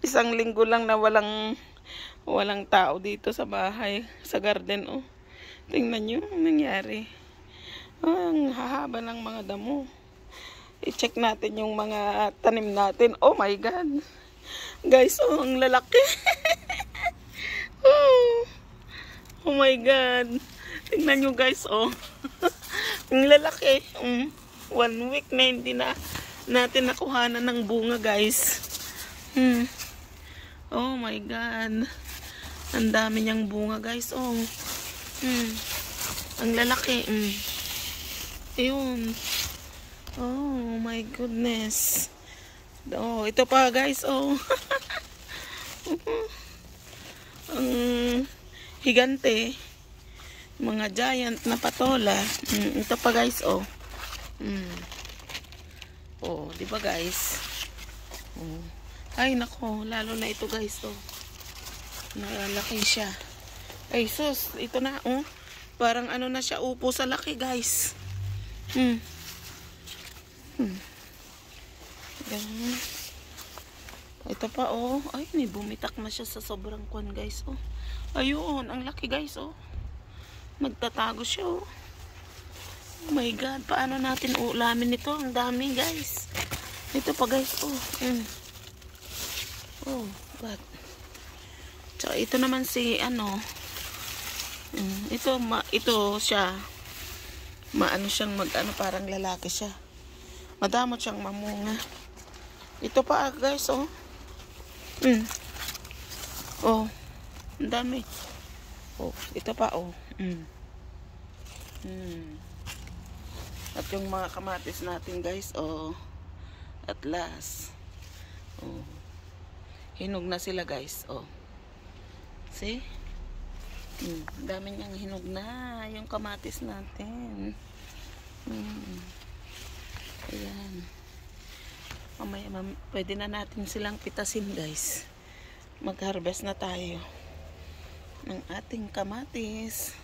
Isang linggo lang na walang tao dito sa bahay, sa garden, oh. Tingnan nyo ang nangyari. Ang hahaba ng mga damo. I-check natin yung mga tanim natin. Oh my God. Guys, oh, ang lalaki. Oh, oh my God. Tingnan nyo guys, oh. Ang lalaki. 1 week na hindi na natin nakuhanan ng bunga, guys. Oh my God. Ang dami niyang bunga, guys, oh. Ang lalaki. Ayun. Oh my goodness. Oh, ito pa, guys, oh. Ang higante. Mga giant na patola. Ito pa, guys, oh. Oh, di ba, guys? Oh. Ay, nako, lalo na ito, guys, oh. Nalalaki siya. Ay, sus, ito na, oh. Parang ano na siya, upo sa laki, guys. Ganun. Ito pa, oh. Ay, bumitak na siya sa sobrang kwan, guys, oh. Ayun, ang laki, guys, oh. Magtatago siya, oh. Oh my God, paano natin ulamin ito? Ang dami, guys. Ito pa, guys, oh. Oh, God. Tsaka ito naman si, ano, ito siya. Maano siyang parang lalaki siya. Madamot siyang mamunga. Ito pa, guys, oh. Oh, ang dami. Oh, ito pa, oh. At yung mga kamatis natin, guys, oh. At last. Oh. Hinog na sila, guys, oh. See? Dami niyang hinog na yung kamatis natin. Ayan. Mamaya, pwede na natin silang pitasin, guys. Mag-harvest na tayo ng ating kamatis.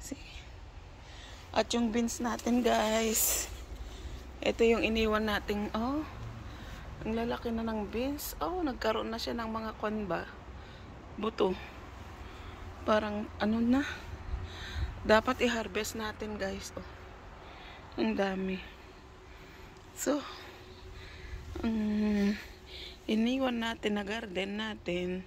See? At yung beans natin, guys. Ito yung iniwan nating, oh. Ang lalaki na ng beans. Oh, nagkaroon na siya ng mga kwan ba? Buto. Parang ano na. Dapat i-harvest natin, guys. Oh. Ang dami. So, iniwan natin na garden natin.